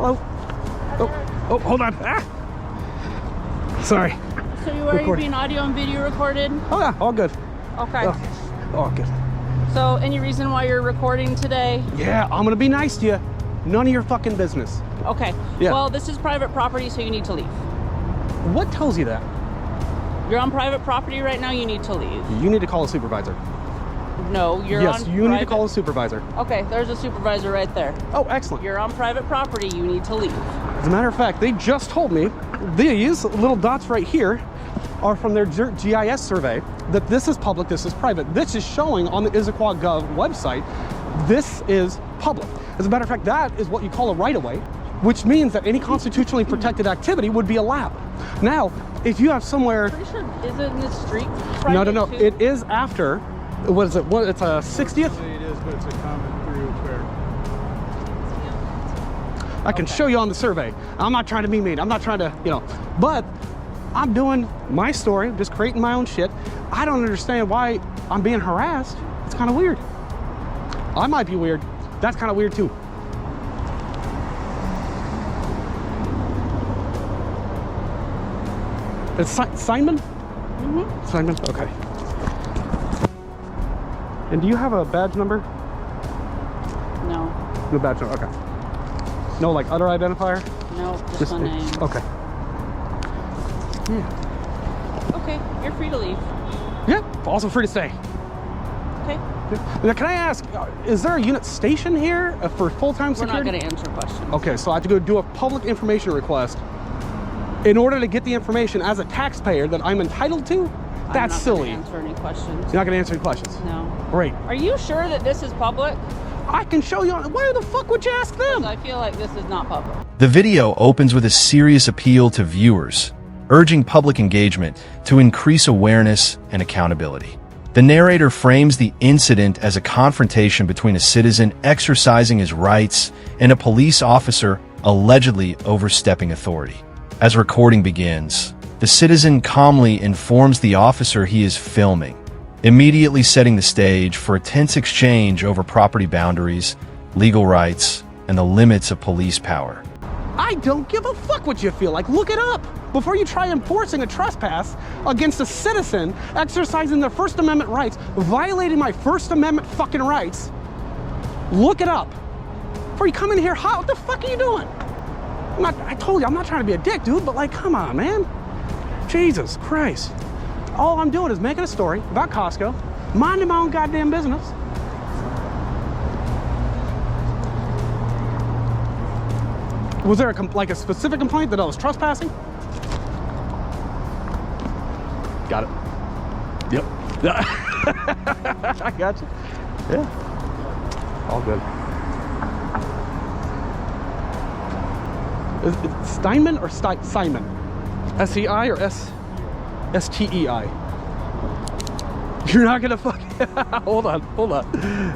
Hello. Oh, hold on. Ah. Sorry. So you are being audio and video recorded? Oh yeah, all good. Okay. Oh, all good. So any reason why you're recording today? Yeah, I'm gonna be nice to you. None of your fucking business. Okay. Yeah. Well, this is private property, so you need to leave. What tells you that? You're on private property right now, you need to leave. You need to call a supervisor. No, you're yes, on you need to call a supervisor. Okay, there's a supervisor right there. Oh, excellent. You're on private property, you need to leave. As a matter of fact, they just told me these little dots right here are from their GIS survey that this is public, this is private. This is showing on the Issaquah.gov website. This is public. As a matter of fact, that is what you call a right-of-way, which means that any constitutionally protected activity would be allowed. Now, if you have somewhere... Pretty sure, isn't this street No, private too? it is after, what is it, it's a 60th? It is, but it's a common through where... I can show you on the survey. I'm not trying to be mean, I'm not trying to, but I'm doing my story, I'm just creating my own shit. I don't understand why I'm being harassed. It's kind of weird. I might be weird. That's kind of weird too. It's Simon? Mm-hmm. Simon, okay. And do you have a badge number? No. No badge number, okay. No, like other identifier? No, just my name. Okay. Yeah. Okay, you're free to leave. Yeah, also free to stay. Okay. Now, can I ask, is there a unit station here for full-time security? We're not going to answer questions. Okay, so I have to go do a public information request in order to get the information as a taxpayer that I'm entitled to? That's silly. I'm not going to answer any questions. You're not going to answer any questions? No. Great. Are you sure that this is public? I can show you. Why the fuck would you ask them? I feel like this is not public. The video opens with a serious appeal to viewers, urging public engagement to increase awareness and accountability. The narrator frames the incident as a confrontation between a citizen exercising his rights and a police officer allegedly overstepping authority. As recording begins, the citizen calmly informs the officer he is filming, immediately setting the stage for a tense exchange over property boundaries, legal rights, and the limits of police power. I don't give a fuck what you feel like. Look it up before you try enforcing a trespass against a citizen exercising their First Amendment rights, violating my First Amendment fucking rights. Look it up before you come in here hot. What the fuck are you doing? I told you, I'm not trying to be a dick, dude, but like, come on, man. Jesus Christ. All I'm doing is making a story about Costco, minding my own goddamn business. Was there a specific complaint that I was trespassing? Got it. Yep. I got you. Yeah. All good. Is it Steinman or Simon? S-E-I or S-T-E-I? You're not gonna fuck. Hold on.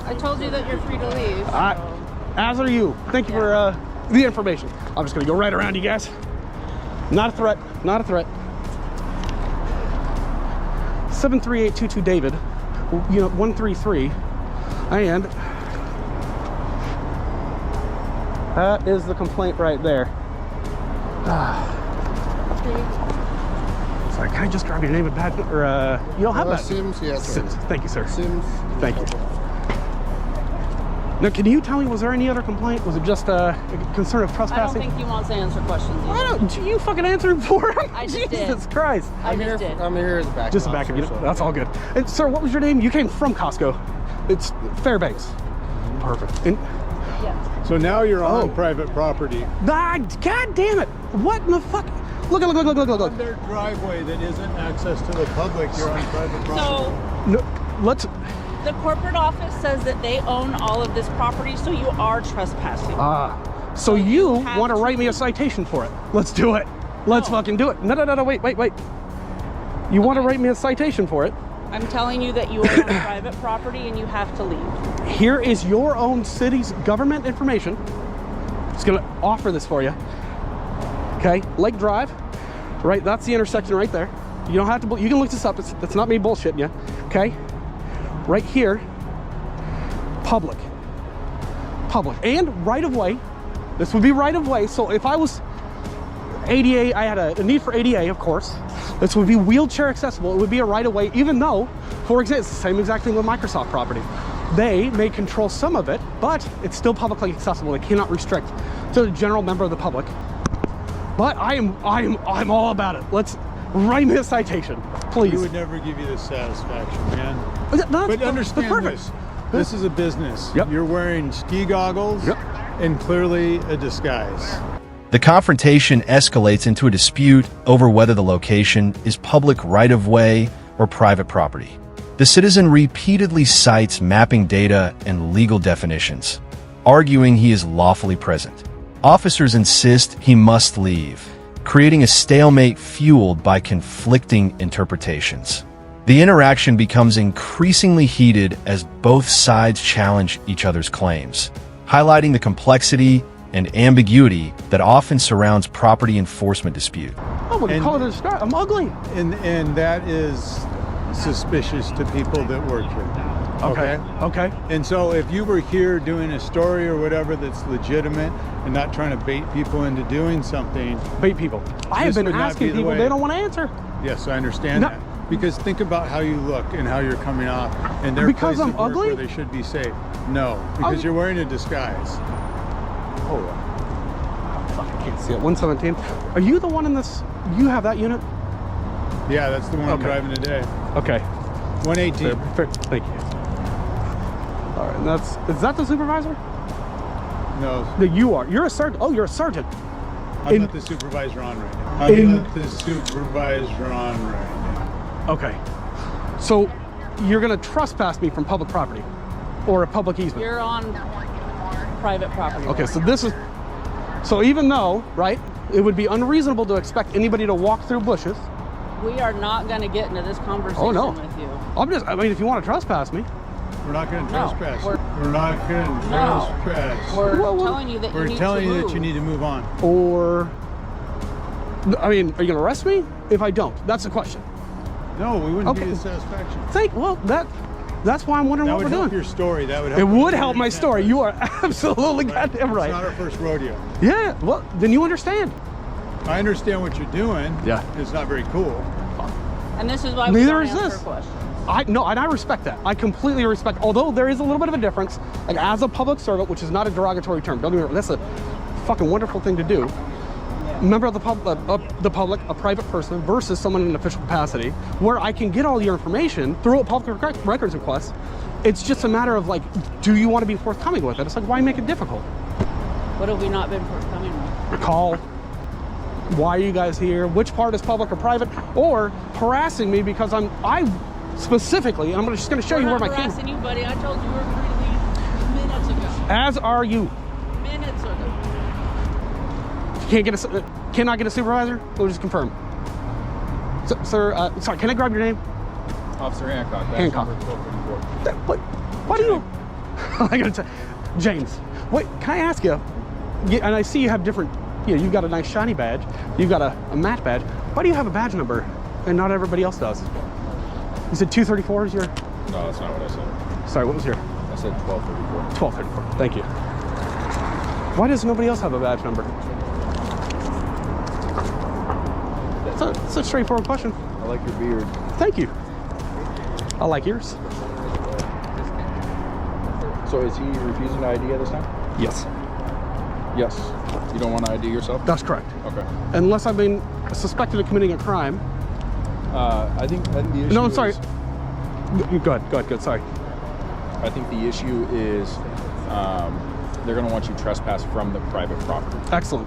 I told you that you're free to leave. As are you. Thank you for the information. I'm just gonna go right around you guys. Not a threat. Not a threat. 73822 David. 133. And that is the complaint right there. Sorry, can I just grab your name and badge? Or you don't have that? Sims, yes. Sims. Thank you, sir. Sims. Thank you. Now, can you tell me, was there any other complaint? Was it just a concern of trespassing? I don't think he wants to answer questions either. I don't. You fucking answered for him. I just did. Jesus Christ. I just did. I'm here as a backup. Just a backup unit. That's all good. And sir, what was your name? You came from Costco. It's Fairbanks. Perfect. And, Yeah. So now you're on private property. God damn it! What in the fuck? Look. On their driveway that isn't access to the public, you're on private property. So No, let's. the corporate office says that they own all of this property, so you are trespassing. So you have want to write me a to- citation for it? Let's do it. Let's fucking do it. No. Wait. You want to write me a citation for it? I'm telling you that you are on private property and you have to leave. Here is your own city's government information. It's gonna offer this for you. Okay, Lake Drive, right? That's the intersection right there. You don't have to. You can look this up. It's not me bullshitting you. Okay, right here, public, and right of way This would be right of way. So if I was ADA, I had a need for ADA, of course. This would be wheelchair accessible. It would be a right of way, even though, for example, it's the same exact thing with Microsoft property. They may control some of it, but it's still publicly accessible. They cannot restrict to the general member of the public. But I'm all about it. Let's write me a citation, please. He would never give you the satisfaction, man. But understand this. This is a business. Yep. You're wearing ski goggles and clearly a disguise. The confrontation escalates into a dispute over whether the location is public right-of-way or private property. The citizen repeatedly cites mapping data and legal definitions, arguing he is lawfully present. Officers insist he must leave, creating a stalemate fueled by conflicting interpretations. The interaction becomes increasingly heated as both sides challenge each other's claims, highlighting the complexity and ambiguity that often surrounds property enforcement dispute. I wouldn't call it a disguise. I'm ugly. And that is suspicious to people that work here. Okay. And so if you were here doing a story or whatever that's legitimate and not trying to bait people into doing something. Bait people. I have been asking people, they don't want to answer. Yes, I understand that. Because think about how you look and how you're coming off, and there are because places I'm ugly where they should be safe. No, because you're wearing a disguise. Hold on. Fuck, I can't see it. 117. Are you the one in this? You have that unit? Yeah, that's the one I'm driving today. Okay. 118. Fair. Thank you. All right, and is that the supervisor? No. No, you are. You're a sergeant. Oh, you're a sergeant. I'm not the supervisor on right now. I'm not the supervisor on right now. Okay. So you're going to trespass me from public property or a public easement? You're on private property. Okay, so this is, so even though, right, it would be unreasonable to expect anybody to walk through bushes. We are not going to get into this conversation with you. I mean, if you want to trespass me. We're not going to trespass. We're not going to trespass. We're telling you that We're telling you that you need to move on. Or, I mean, are you going to arrest me if I don't? That's the question. No, we wouldn't give you satisfaction. Well, that's why I'm wondering what we're doing. That would help your story. That would help. It would help my story. You are absolutely goddamn right. It's not our first rodeo. Yeah, well, then you understand. I understand what you're doing. Yeah. It's not very cool. And this is why we don't answer questions. And I respect that. I completely respect, although there is a little bit of a difference, like as a public servant, which is not a derogatory term. Don't get me wrong, that's a fucking wonderful thing to do. Member of the public, a private person, versus someone in an official capacity, where I can get all your information through a public records request. It's just a matter of like, do you want to be forthcoming with it? It's like, why make it difficult? What have we not been forthcoming with? Call. Why are you guys here? Which part is public or private? Or harassing me because I specifically, I'm just going to show you where my camera. I'm not harassing you, buddy. I told you we were free to leave minutes ago. As are you. Minutes ago. Cannot get a supervisor? We'll just confirm. So, sir, sorry, can I grab your name? Officer Hancock. Hancock. Why do you? I'm gonna tell James. Wait, can I ask you? And I see you have different. You've got a nice shiny badge. You've got a matte badge. Why do you have a badge number and not everybody else does? You said 234 is your? No, that's not what I said. Sorry, what was your? I said 1234. 1234. Thank you. Why does nobody else have a badge number? It's a straightforward question. I like your beard. Thank you. I like yours. So is he refusing to ID at this time? Yes. Yes. You don't want to ID yourself? That's correct. Okay. Unless I've been suspected of committing a crime. I think the issue No, I'm is, sorry. Go ahead, sorry. I think the issue is they're going to want you to trespass from the private property. Excellent.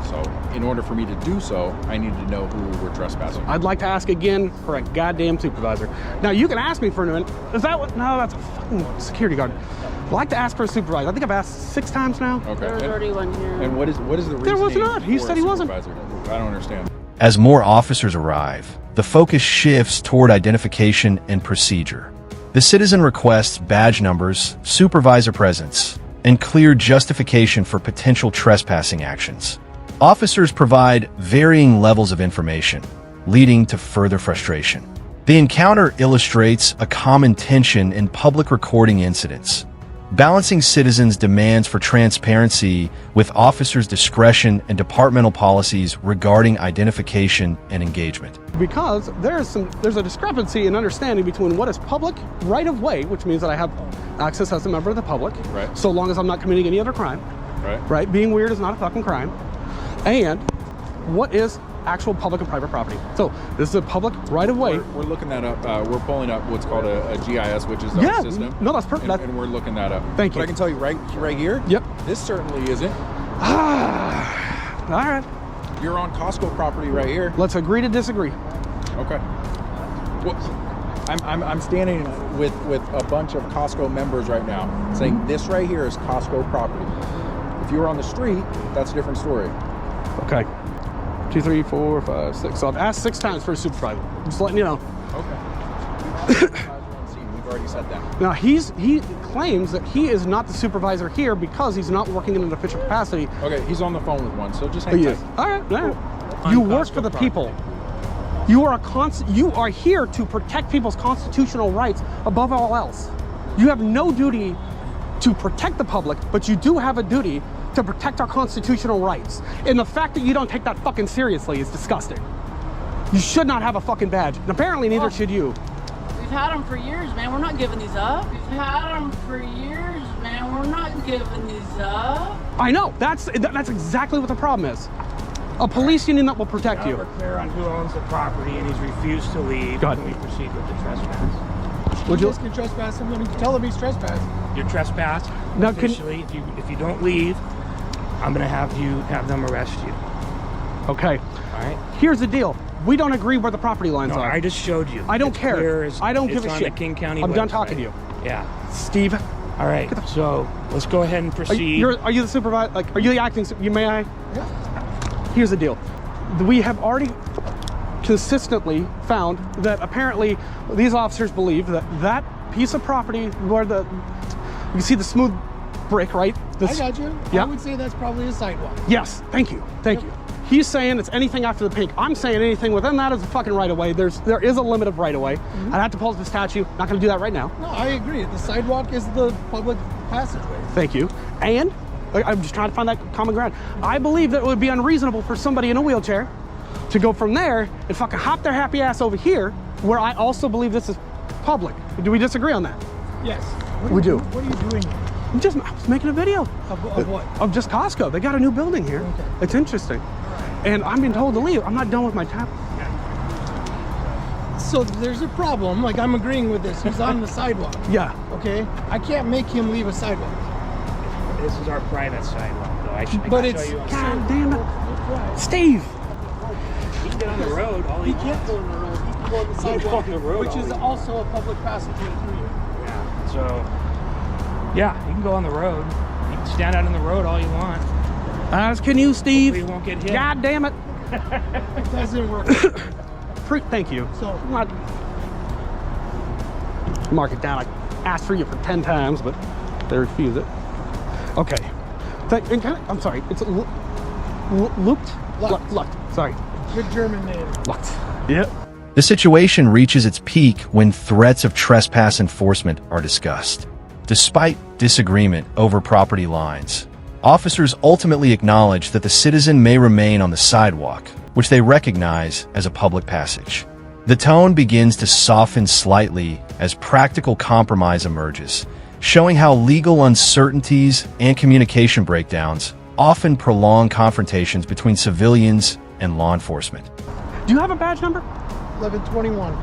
So in order for me to do so, I need to know who we're trespassing. I'd like to ask again for a goddamn supervisor. Now, you can ask me for a minute. Is that what? No, that's a fucking security guard. I'd like to ask for a supervisor. I think I've asked 6 times now. Okay. There was already one here. And what is the reason? There was not. He said he wasn't. I don't understand. As more officers arrive, the focus shifts toward identification and procedure. The citizen requests badge numbers, supervisor presence, and clear justification for potential trespassing actions. Officers provide varying levels of information, leading to further frustration. The encounter illustrates a common tension in public recording incidents. balancing citizens' demands for transparency with officers' discretion and departmental policies regarding identification and engagement. Because there's a discrepancy in understanding between what is public right-of-way, which means that I have access as a member of the public, Right. so long as I'm not committing any other crime, right? Being weird is not a fucking crime, and what is actual public and private property. So this is a public right-of-way. We're looking that up. We're pulling up what's called a GIS, which is our Yeah, system. no, that's perfect. And we're looking that up. Thank But you. I can tell you right here. Yep. This certainly isn't. All right, You're on Costco property right here. let's agree to disagree. Okay. Well, I'm standing with a bunch of Costco members right now, saying this right here is Costco property. If you were on the street, that's a different story. Okay. 2, 3, 4, 5, 6. So I've asked 6 times for a supervisor. I'm just letting you know. Okay. We've already said that. Now he claims that he is not the supervisor here because he's not working in an official capacity. Okay, he's on the phone with one, so just hang He tight. is. All right. Cool. You On work Costco for the property. people. You are here to protect people's constitutional rights above all else. You have no duty to protect the public, but you do have a duty to protect our constitutional rights. And the fact that you don't take that fucking seriously is disgusting. You should not have a fucking badge, and apparently neither should you. We've had them for years, man. We're not giving these up. We've had them for years, man. We're not giving these up. I know, that's exactly what the problem is. A police union that will protect Now you. we're clear on who owns the property, and he's refused to leave. Go ahead. Can we proceed with the trespass? Would you? Just can trespass him when you tell him he's trespassed. You're trespassed Now, can- officially. If you don't leave, I'm gonna have them arrest you. Okay. All right? Here's the deal. We don't agree where the property lines No, are. I just showed you. I don't It's care. clear as- I don't give it's a on shit. the King County I'm done website. talking to you. Yeah. Steve, All right. So let's go ahead and are proceed. you the supervisor? Like, are you the acting? May I? Yeah. Here's the deal. We have already consistently found that apparently these officers believe that that piece of property where you can see the smooth brick, right? I got you. Yeah. I would say that's probably a sidewalk. Yes, thank you. Thank you. He's saying it's anything after the pink. I'm saying anything within that is a fucking right of way. There is a limit of right of way. I'd have to pull up the statute. Not going to do that right now. No, I agree. The sidewalk is the public passageway. Thank you. And I'm just trying to find that common ground. I believe that it would be unreasonable for somebody in a wheelchair to go from there and fucking hop their happy ass over here, where I also believe this is public. Do we disagree on that? Yes. We do. What are you doing here? I was making a video Of what? of just Costco. They got a new building here. Okay. It's interesting. And I'm being told to leave. I'm not done with my tap. So there's a problem. Like, I'm agreeing with this. He's on the sidewalk. Yeah. Okay? I can't make him leave a sidewalk. This is our private sidewalk, though. I can But show it's- you on God damn it. Steve. He can get on the road. All He can't go on the road. He can go on the He can go sidewalk, on the road which all is he also a public passageway through here. Yeah. So, yeah, you can go on the road. You can stand out in the road all you want. As can you, Steve. Hopefully you won't get hit. God damn it. It doesn't work. Thank you. So- Mark it down. I asked for you for 10 times, but they refuse it. Okay. I'm sorry. It's looped? Lucked. Lucked. Sorry. Good German name. Lucked. Yep. The situation reaches its peak when threats of trespass enforcement are discussed. Despite disagreement over property lines, officers ultimately acknowledge that the citizen may remain on the sidewalk, which they recognize as a public passage. The tone begins to soften slightly as practical compromise emerges, showing how legal uncertainties and communication breakdowns often prolong confrontations between civilians and law enforcement. Do you have a badge number? 1121.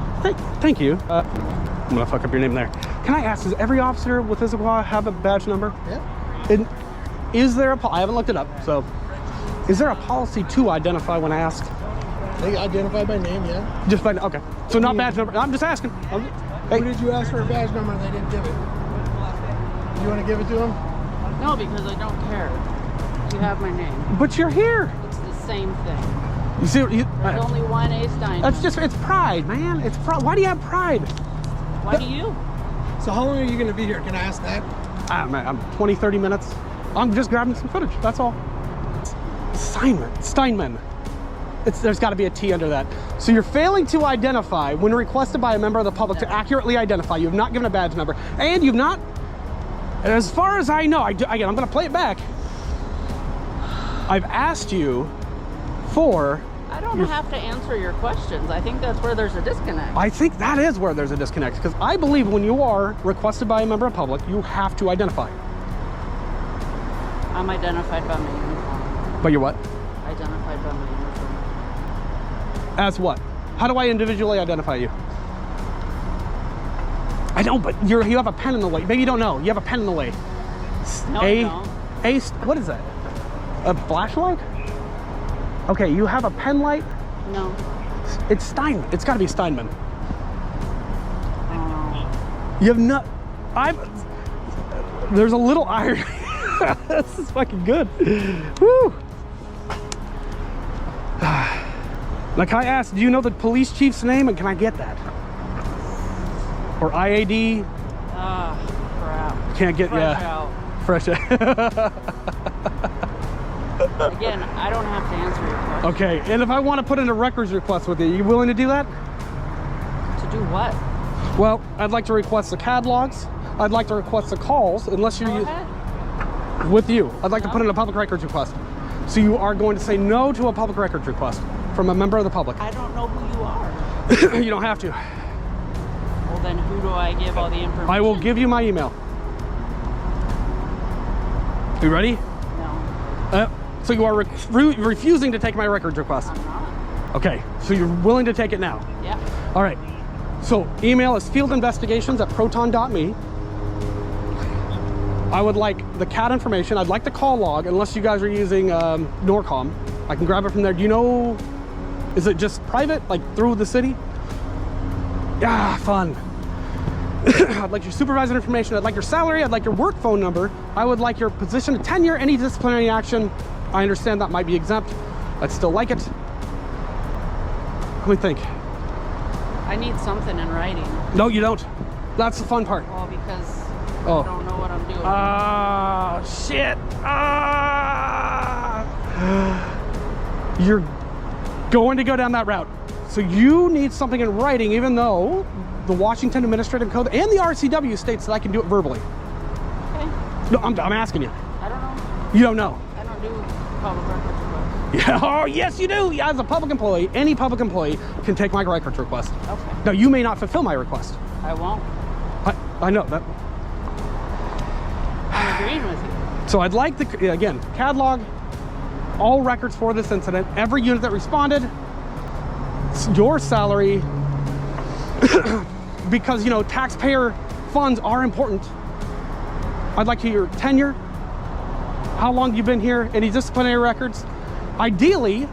Thank you. I'm gonna fuck up your name there. Can I ask, does every officer with Issaquah have a badge number? Yeah. And is there I haven't looked it up, so is there a policy to identify when asked? They identify by name, yeah. Just by, okay. So not badge number. I'm just asking. Hey, Who did you ask for a badge number and they didn't give it? You want to give it to them? No, because I don't care. You have my name. but you're here. It's the same thing. You see, There's only one A Stein. that's just, it's pride, man. It's pride. Why do you have pride? Why do you? So how long are you going to be here? Can I ask that? I'm 20, 30 minutes. I'm just grabbing some footage. That's all. Steinman. There's got to be a T under that. So you're failing to identify when requested by a member of the public to accurately identify. You have not given a badge number, and you've not And as far as I know, again, I'm gonna play it back. I've asked you for... I don't have to answer your questions. I think that's where there's a disconnect. I think that is where there's a disconnect, because I believe when you are requested by a member of public, you have to identify. I'm identified by my uniform. But you're what? Identified by my uniform. As what? How do I individually identify you? I know, but you have a pen in the way. Maybe you don't know. You have a pen in the way. No, I don't. What is that? A flashlight? Okay, you have a pen light? No. It's Steinman. It's got to be Steinman. Oh. You have not. There's a little irony. This is fucking good. Woo. Now, can I ask, do you know the police chief's name, and can I get that? Or IAD? Ah, crap. Can't get, Fresh yeah. out. Fresh out. Again, I don't have to answer your question. Okay, and if I want to put in a records request with you willing to do that? To do what? Well, I'd like to request the catalogs. I'd like to request the calls, unless you're Go ahead. with you. I'd like to put in a public records request. So you are going to say no to a public records request from a member of the public. I don't know who you are. You don't have to. Well, then who do I give all the information? I will give you my email. You ready? No, So you are refusing to take my records request. I'm not. Okay, so you're willing to take it now. Yeah. All right. So email is fieldinvestigations@proton.me. I would like the CAT information. I'd like the call log, unless you guys are using Norcom. I can grab it from there. Do you know, is it just private, like through the city? Yeah, fun. I'd like your supervisor information. I'd like your salary. I'd like your work phone number. I would like your position of tenure, any disciplinary action. I understand that might be exempt. I'd still like it. Let me think. I need something in writing. No, you don't. That's the fun part. Well, because Oh. I don't know what I'm doing. Ah, shit. You're going to go down that route. So you need something in writing, even though the Washington Administrative Code and the RCW states that I can do it verbally. Okay. No, I'm asking you. I don't know. You don't know. I don't do public records requests. Yeah. Oh, yes, you do. As a public employee, any public employee can take my records request. Okay. Now, you may not fulfill my request. I won't. I know that. I'm agreeing with you. So I'd like the, again, catalog all records for this incident, every unit that responded, your salary, because, you know, taxpayer funds are important. I'd like your tenure, how long you've been here, any disciplinary records, ideally,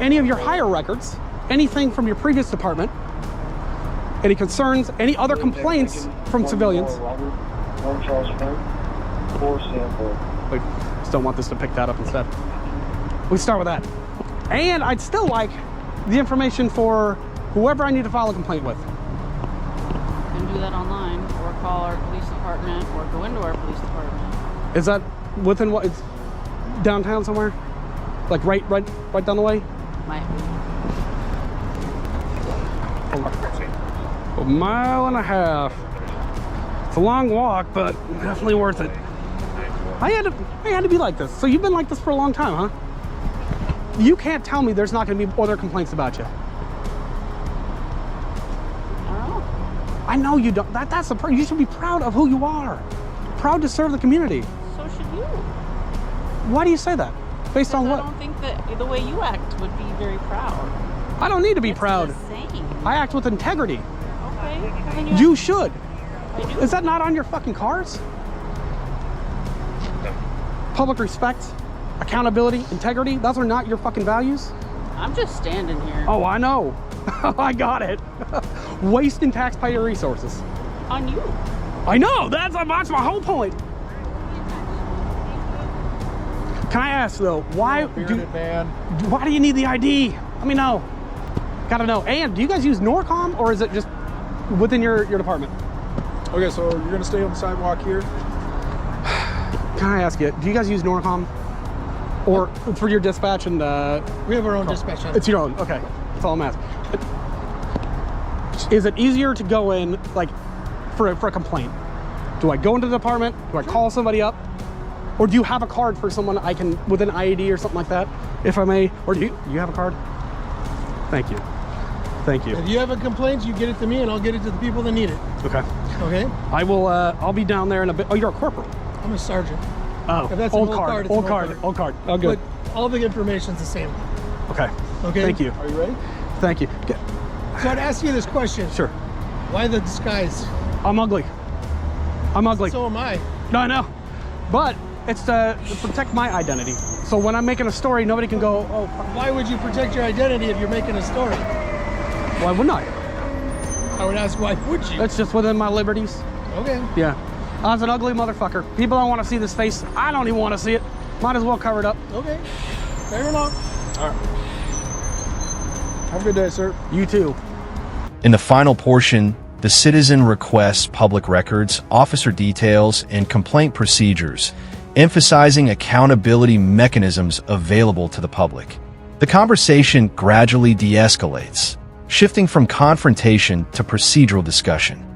any of your hire records, anything from your previous department, any concerns, any other complaints from civilians. We still want this to pick that up instead. We start with that. And I'd still like the information for whoever I need to file a complaint with. You can do that online, or call our police department, or go into our police department. Is that within what? It's downtown somewhere? Like right down the way? Might be. A mile and a half. It's a long walk, but definitely worth it. I had to be like this. So you've been like this for a long time, huh? You can't tell me there's not going to be other complaints about you. I don't know. I know you don't. That's the part. You should be proud of who you are. Proud to serve the community. So should you. Why do you say that? Based on I what? don't think that the way you act would be very proud. I don't need to be It's proud. the same. I act with integrity. Okay. Well, then You should. I do. Is that not on your fucking cards? Public respect, accountability, integrity, those are not your fucking values? I'm just standing here. Oh, I know. I got it. Wasting taxpayer resources. On you. I know, that's my whole point. Can I ask though, why Bearded man. why do you need the ID? Let me know. Gotta know. And do you guys use Norcom, or is it just within your department? Okay, so you're gonna stay on the sidewalk here. Can I ask you, do you guys use Norcom? Or for your dispatch and We have our own dispatch. it's your own, okay. That's all I'm asking. Is it easier to go in, like, for a complaint? Do I go into the department? Do I call somebody up? Or do you have a card for someone I can, with an IED or something like that, if I may? Or do you have a card? Thank you. Thank you. If you have a complaint, you get it to me and I'll get it to the people that need it. Okay. Okay? I will, I'll be down there in a bit. Oh, you're a corporal. I'm a sergeant. Oh, If that's an old old card, card, it's old an card, old card. old card. Oh, good. But all the information's the same. Okay. Okay? Thank you. Are you ready? Thank you. So I'd ask you this question. Sure. Why the disguise? I'm ugly. I'm ugly. So am I. No, I know. But it's to protect my identity. So when I'm making a story, nobody can go, oh, Why would you protect your identity if you're making a story? why wouldn't I? I would ask, why would you? It's just within my liberties. Okay. Yeah. I was an ugly motherfucker. People don't want to see this face. I don't even want to see it. Might as well cover it up. Okay. Fair enough. All right. Have a good day, sir. You too. In the final portion, the citizen requests public records, officer details, and complaint procedures, emphasizing accountability mechanisms available to the public. The conversation gradually de-escalates, shifting from confrontation to procedural discussion.